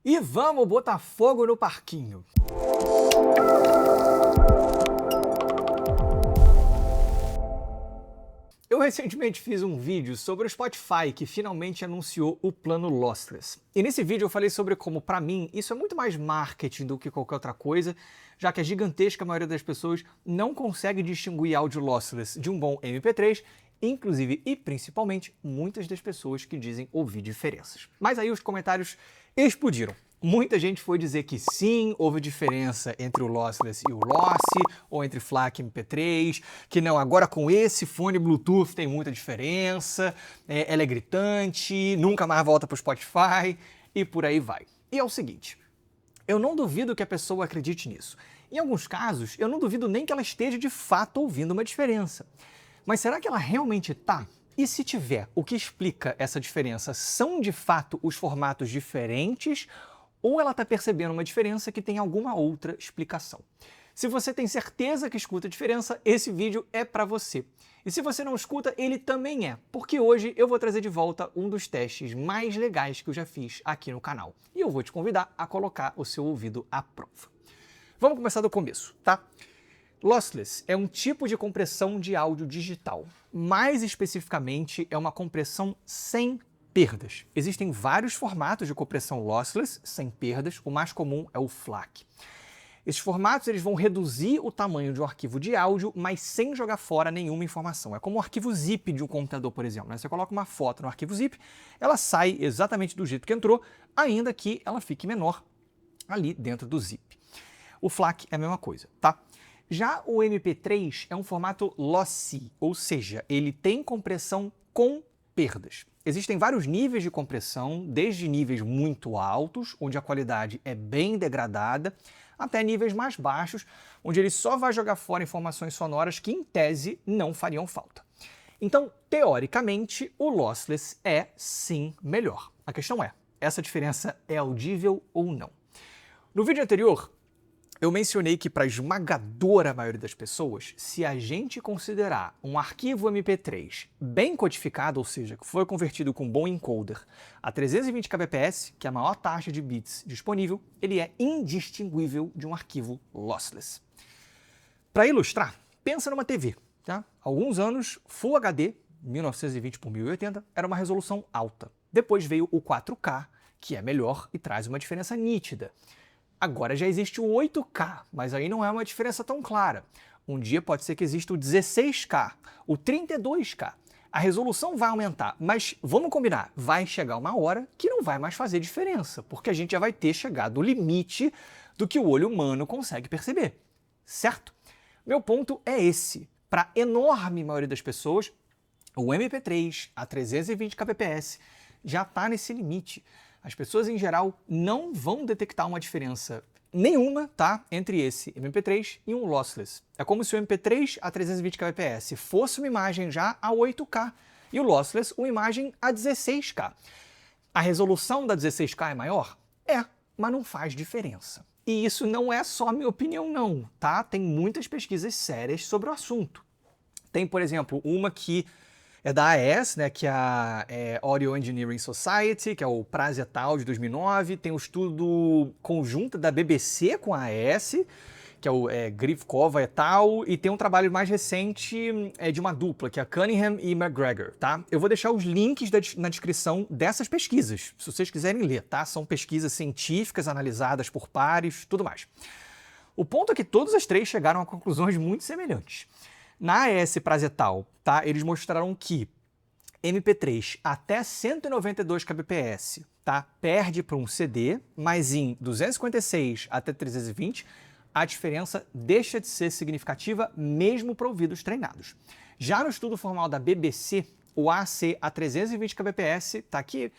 E vamos botar fogo no parquinho. Eu recentemente fiz um vídeo sobre o Spotify, que finalmente anunciou o plano Lossless. E nesse vídeo eu falei sobre como, para mim, isso é muito mais marketing do que qualquer outra coisa, já que a gigantesca maioria das pessoas não consegue distinguir áudio lossless de um bom MP3, inclusive e principalmente muitas das pessoas que dizem ouvir diferenças. Mas aí os comentários explodiram. Muita gente foi dizer que sim, houve diferença entre o lossless e o lossy, ou entre FLAC e MP3, que não, agora com esse fone Bluetooth tem muita diferença, ela é gritante, nunca mais volta para o Spotify, e por aí vai. E é o seguinte, eu não duvido que a pessoa acredite nisso. Em alguns casos, eu não duvido nem que ela esteja de fato ouvindo uma diferença. Mas será que ela realmente está? E se tiver, o que explica essa diferença? São de fato os formatos diferentes ou ela está percebendo uma diferença que tem alguma outra explicação? Se você tem certeza que escuta a diferença, esse vídeo é para você. E se você não escuta, ele também é, porque hoje eu vou trazer de volta um dos testes mais legais que eu já fiz aqui no canal. E eu vou te convidar a colocar o seu ouvido à prova. Vamos começar do começo, tá? Lossless é um tipo de compressão de áudio digital. Mais especificamente, é uma compressão sem perdas. Existem vários formatos de compressão lossless sem perdas, o mais comum é o FLAC. Esses formatos eles vão reduzir o tamanho de um arquivo de áudio, mas sem jogar fora nenhuma informação. É como o arquivo zip de um computador, por exemplo, né? Você coloca uma foto no arquivo zip, ela sai exatamente do jeito que entrou, ainda que ela fique menor ali dentro do zip. O FLAC é a mesma coisa, tá? Já o MP3 é um formato lossy, ou seja, ele tem compressão com perdas. Existem vários níveis de compressão, desde níveis muito altos, onde a qualidade é bem degradada, até níveis mais baixos, onde ele só vai jogar fora informações sonoras que, em tese, não fariam falta. Então, teoricamente, o lossless é, sim, melhor. A questão é, essa diferença é audível ou não? No vídeo anterior, eu mencionei que para a esmagadora maioria das pessoas, se a gente considerar um arquivo MP3 bem codificado, ou seja, que foi convertido com um bom encoder a 320 kbps, que é a maior taxa de bits disponível, ele é indistinguível de um arquivo lossless. Para ilustrar, pensa numa TV. Tá? Há alguns anos, Full HD, 1920 por 1080, era uma resolução alta. Depois veio o 4K, que é melhor e traz uma diferença nítida. Agora já existe o 8K, mas aí não é uma diferença tão clara. Um dia pode ser que exista o 16K, o 32K. A resolução vai aumentar, mas vamos combinar, vai chegar uma hora que não vai mais fazer diferença, porque a gente já vai ter chegado no limite do que o olho humano consegue perceber, certo? Meu ponto é esse. Para a enorme maioria das pessoas, o MP3 a 320 kbps já está nesse limite. As pessoas, em geral, não vão detectar uma diferença nenhuma, tá, entre esse MP3 e um lossless. É como se o MP3 a 320 kbps fosse uma imagem já a 8K e o lossless uma imagem a 16K. A resolução da 16K é maior? É, mas não faz diferença. E isso não é só minha opinião, não, tá? Tem muitas pesquisas sérias sobre o assunto. Tem, por exemplo, uma que é da AES, né, que é a Audio Engineering Society, que é o PRAS et al. De 2009. Tem o estudo conjunto da BBC com a AES, que é o Grivkova et al. E tem um trabalho mais recente de uma dupla, que é a Cunningham e McGregor. Tá? Eu vou deixar os links na descrição dessas pesquisas, se vocês quiserem ler. Tá? São pesquisas científicas, analisadas por pares, tudo mais. O ponto é que todas as três chegaram a conclusões muito semelhantes. Na AES PRAS et al., tá, eles mostraram que MP3 até 192 kbps tá, perde para um CD, mas em 256 até 320 a diferença deixa de ser significativa mesmo para ouvidos treinados. Já no estudo formal da BBC, o AC a 320 kbps tá aqui,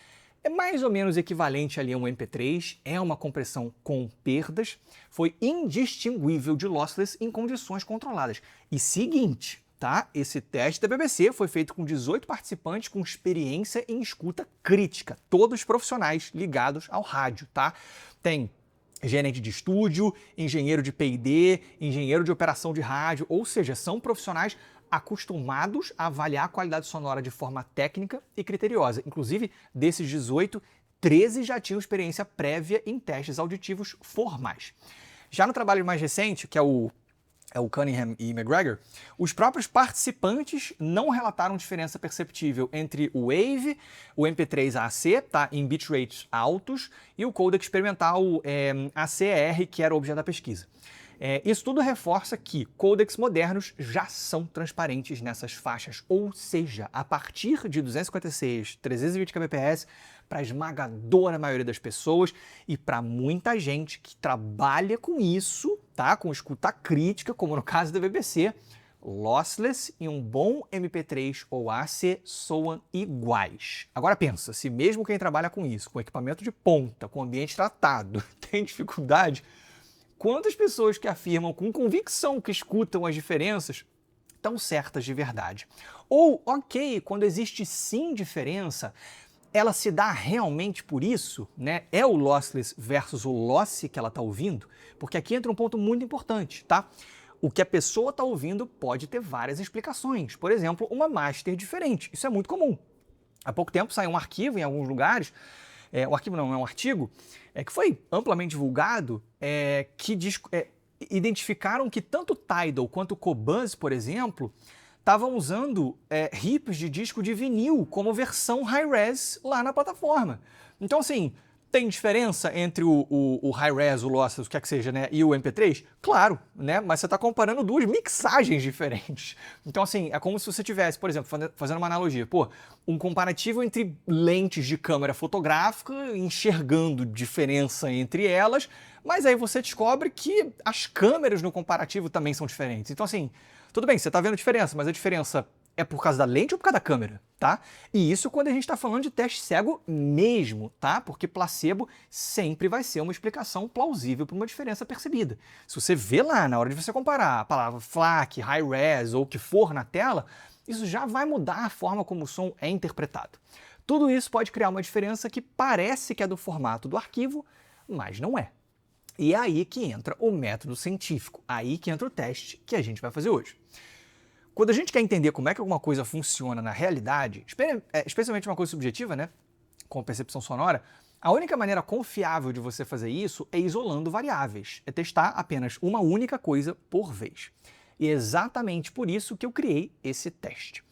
é mais ou menos equivalente ali a um MP3, é uma compressão com perdas, foi indistinguível de lossless em condições controladas. E seguinte, tá? Esse teste da BBC foi feito com 18 participantes com experiência em escuta crítica, todos profissionais ligados ao rádio, tá? Tem gerente de estúdio, engenheiro de P&D, engenheiro de operação de rádio, ou seja, são profissionais acostumados a avaliar a qualidade sonora de forma técnica e criteriosa. Inclusive, desses 18, 13 já tinham experiência prévia em testes auditivos formais. Já no trabalho mais recente, que é o Cunningham e McGregor, os próprios participantes não relataram diferença perceptível entre o Wave, o MP3 AAC, tá, em bitrates altos, e o codec experimental ACR, que era o objeto da pesquisa. Isso tudo reforça que codecs modernos já são transparentes nessas faixas, ou seja, a partir de 256, 320 kbps, para a esmagadora maioria das pessoas e para muita gente que trabalha com isso, tá? Com escuta crítica, como no caso da BBC, lossless e um bom MP3 ou AAC soam iguais. Agora pensa, se mesmo quem trabalha com isso, com equipamento de ponta, com ambiente tratado, tem dificuldade, quantas pessoas que afirmam com convicção que escutam as diferenças estão certas de verdade? Ou, ok, quando existe sim diferença, ela se dá realmente por isso, né? É o lossless versus o lossy que ela está ouvindo? Porque aqui entra um ponto muito importante, tá? O que a pessoa está ouvindo pode ter várias explicações. Por exemplo, uma master diferente. Isso é muito comum. Há pouco tempo saiu um arquivo em alguns lugares, um arquivo não, é um artigo, que foi amplamente divulgado, que identificaram que tanto Tidal quanto Qobuz, por exemplo, estavam usando rips de disco de vinil como versão high-res lá na plataforma. Então, assim, tem diferença entre o high-res, o lossless, o que é que seja, né, e o MP3? Claro, né, mas você está comparando duas mixagens diferentes. Então, assim, é como se você tivesse, por exemplo, fazendo uma analogia, um comparativo entre lentes de câmera fotográfica, enxergando diferença entre elas, mas aí você descobre que as câmeras no comparativo também são diferentes. Então, assim, tudo bem, você está vendo diferença, mas a diferença é por causa da lente ou por causa da câmera, tá? E isso quando a gente está falando de teste cego mesmo, tá? Porque placebo sempre vai ser uma explicação plausível para uma diferença percebida. Se você vê lá, na hora de você comparar a palavra FLAC, high-res ou o que for na tela, isso já vai mudar a forma como o som é interpretado. Tudo isso pode criar uma diferença que parece que é do formato do arquivo, mas não é. E é aí que entra o método científico, aí que entra o teste que a gente vai fazer hoje. Quando a gente quer entender como é que alguma coisa funciona na realidade, especialmente uma coisa subjetiva, né, com percepção sonora, a única maneira confiável de você fazer isso é isolando variáveis, é testar apenas uma única coisa por vez. E é exatamente por isso que eu criei esse teste.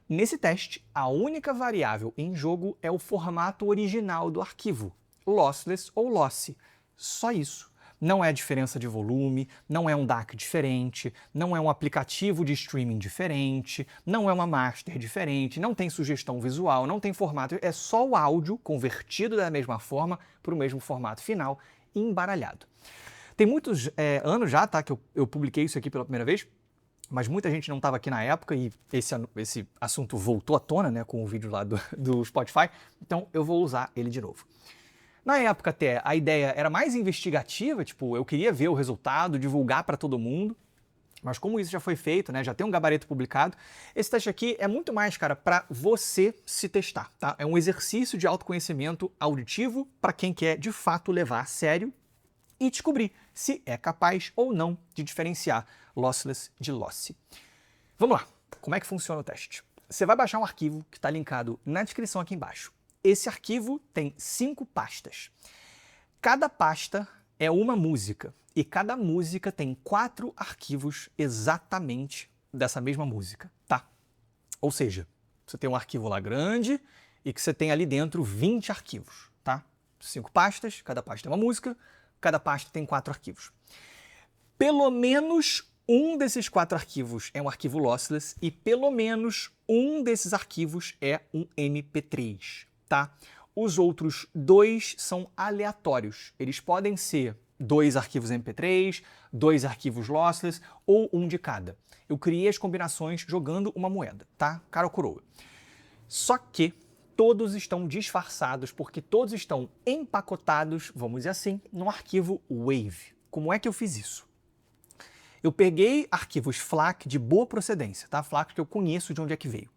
Nesse teste, a única variável em jogo é o formato original do arquivo, lossless ou lossy. Só isso. Não é diferença de volume, não é um DAC diferente, não é um aplicativo de streaming diferente, não é uma master diferente, não tem sugestão visual, não tem formato, é só o áudio convertido da mesma forma para o mesmo formato final, embaralhado. Tem muitos anos já, tá, que eu publiquei isso aqui pela primeira vez, mas muita gente não estava aqui na época e esse assunto voltou à tona, né, com o vídeo lá do Spotify, então eu vou usar ele de novo. Na época até, a ideia era mais investigativa, tipo, eu queria ver o resultado, divulgar para todo mundo, mas como isso já foi feito, né, já tem um gabarito publicado, esse teste aqui é muito mais, cara, para você se testar, tá? É um exercício de autoconhecimento auditivo para quem quer, de fato, levar a sério e descobrir se é capaz ou não de diferenciar lossless de lossy. Vamos lá, como é que funciona o teste? Você vai baixar um arquivo que está linkado na descrição aqui embaixo. Esse arquivo tem 5 pastas. Cada pasta é uma música e cada música tem 4 arquivos exatamente dessa mesma música, tá? Ou seja, você tem um arquivo lá grande e que você tem ali dentro 20 arquivos, tá? 5 pastas, cada pasta é uma música, cada pasta tem 4 arquivos. Pelo menos um desses 4 arquivos é um arquivo lossless e pelo menos um desses arquivos é um MP3. Tá? Os outros 2 são aleatórios. Eles podem ser 2 arquivos MP3, 2 arquivos lossless ou um de cada. Eu criei as combinações jogando uma moeda, tá? Cara ou coroa. Só que todos estão disfarçados porque todos estão empacotados, vamos dizer assim, no arquivo Wave. Como é que eu fiz isso? Eu peguei arquivos FLAC de boa procedência, tá? FLAC que eu conheço de onde é que veio.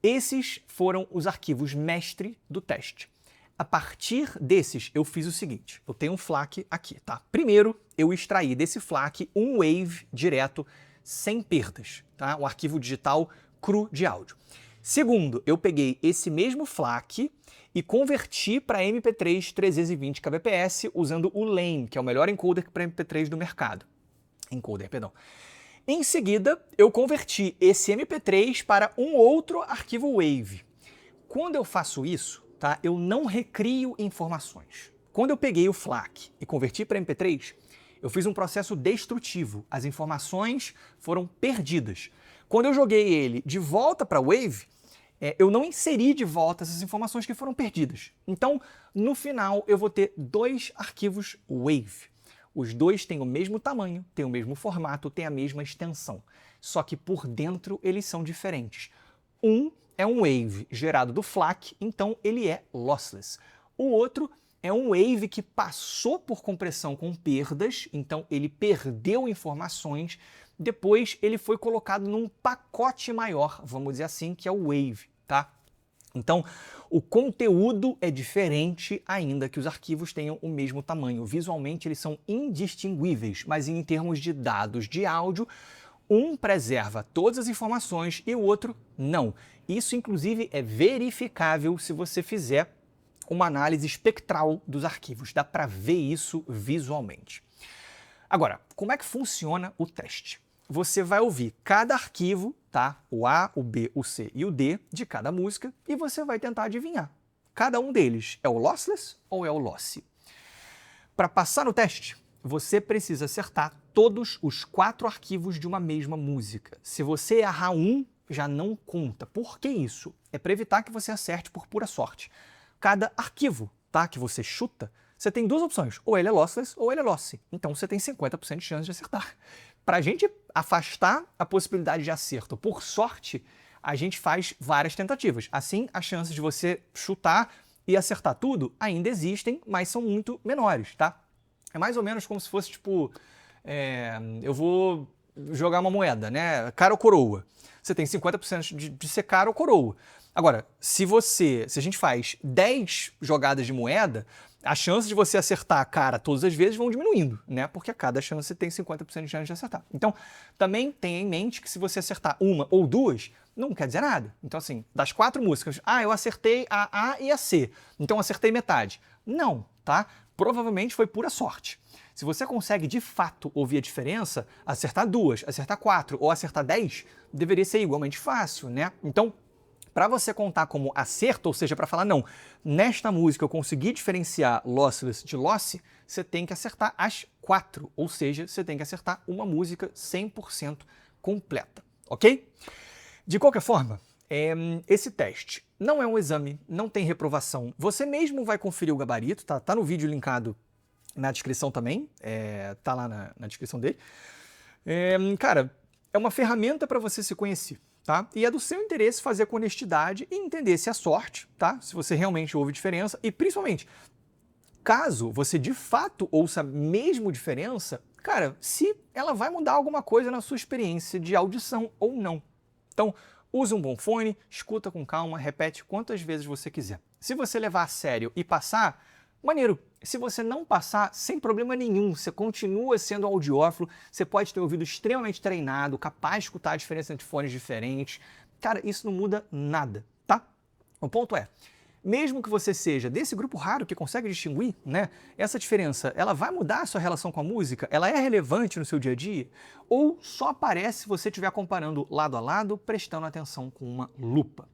Esses foram os arquivos mestre do teste. A partir desses, eu fiz o seguinte, eu tenho um FLAC aqui, tá? Primeiro, eu extraí desse FLAC um Wave direto, sem perdas, tá? Um arquivo digital cru de áudio. Segundo, eu peguei esse mesmo FLAC e converti para MP3 320 kbps usando o Lame, que é o melhor encoder para MP3 do mercado. Encoder, perdão. Em seguida, eu converti esse MP3 para um outro arquivo WAV. Quando eu faço isso, tá, eu não recrio informações. Quando eu peguei o FLAC e converti para MP3, eu fiz um processo destrutivo. As informações foram perdidas. Quando eu joguei ele de volta para WAV, eu não inseri de volta essas informações que foram perdidas. Então, no final, eu vou ter dois arquivos WAV. Os dois têm o mesmo tamanho, têm o mesmo formato, têm a mesma extensão. Só que por dentro eles são diferentes. Um é um WAV gerado do FLAC, então ele é lossless. O outro é um WAV que passou por compressão com perdas, então ele perdeu informações. Depois ele foi colocado num pacote maior, vamos dizer assim, que é o WAV, tá? Então, o conteúdo é diferente, ainda que os arquivos tenham o mesmo tamanho. Visualmente, eles são indistinguíveis, mas em termos de dados de áudio, um preserva todas as informações e o outro não. Isso, inclusive, é verificável se você fizer uma análise espectral dos arquivos. Dá para ver isso visualmente. Agora, como é que funciona o teste? Você vai ouvir cada arquivo, tá? O A, o B, o C e o D de cada música e você vai tentar adivinhar. Cada um deles é o lossless ou é o lossy? Para passar no teste, você precisa acertar todos os 4 arquivos de uma mesma música. Se você errar um, já não conta. Por que isso? É para evitar que você acerte por pura sorte. Cada arquivo, tá, que você chuta, você tem duas opções, ou ele é lossless ou ele é lossy. Então você tem 50% de chance de acertar. Para a gente afastar a possibilidade de acerto por sorte, a gente faz várias tentativas. Assim, as chances de você chutar e acertar tudo ainda existem, mas são muito menores, tá? É mais ou menos como se fosse, tipo, eu vou jogar uma moeda, né? Cara ou coroa. Você tem 50% de ser cara ou coroa. Agora, se a gente faz 10 jogadas de moeda, a chance de você acertar a cara todas as vezes vão diminuindo, né? Porque a cada chance você tem 50% de chance de acertar. Então, também tenha em mente que se você acertar uma ou duas, não quer dizer nada. Então, assim, das 4 músicas, eu acertei a A e a C, então acertei metade. Não, tá? Provavelmente foi pura sorte. Se você consegue, de fato, ouvir a diferença, acertar 2, acertar 4 ou acertar 10, deveria ser igualmente fácil, né? Então, para você contar como acerto, ou seja, para falar, não, nesta música eu consegui diferenciar lossless de lossy, você tem que acertar as 4, ou seja, você tem que acertar uma música 100% completa, ok? De qualquer forma, esse teste não é um exame, não tem reprovação. Você mesmo vai conferir o gabarito, tá no vídeo linkado na descrição também, tá lá na descrição dele. Cara, é uma ferramenta para você se conhecer. Tá? E é do seu interesse fazer com honestidade e entender se é sorte, tá? Se você realmente ouve diferença e, principalmente, caso você de fato ouça mesmo diferença, cara, se ela vai mudar alguma coisa na sua experiência de audição ou não. Então, use um bom fone, escuta com calma, repete quantas vezes você quiser. Se você levar a sério e passar, maneiro. Se você não passar, sem problema nenhum, você continua sendo audiófilo, você pode ter ouvido extremamente treinado, capaz de escutar a diferença entre fones diferentes. Cara, isso não muda nada, tá? O ponto é, mesmo que você seja desse grupo raro que consegue distinguir, né, essa diferença, ela vai mudar a sua relação com a música? Ela é relevante no seu dia a dia? Ou só aparece se você estiver comparando lado a lado, prestando atenção com uma lupa?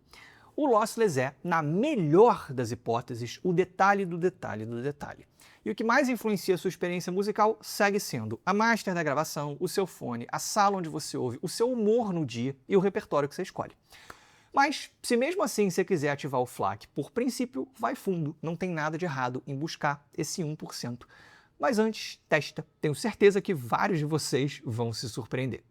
O lossless é, na melhor das hipóteses, o detalhe do detalhe do detalhe. E o que mais influencia a sua experiência musical segue sendo a master da gravação, o seu fone, a sala onde você ouve, o seu humor no dia e o repertório que você escolhe. Mas, se mesmo assim você quiser ativar o FLAC, por princípio, vai fundo, não tem nada de errado em buscar esse 1%. Mas antes, testa. Tenho certeza que vários de vocês vão se surpreender.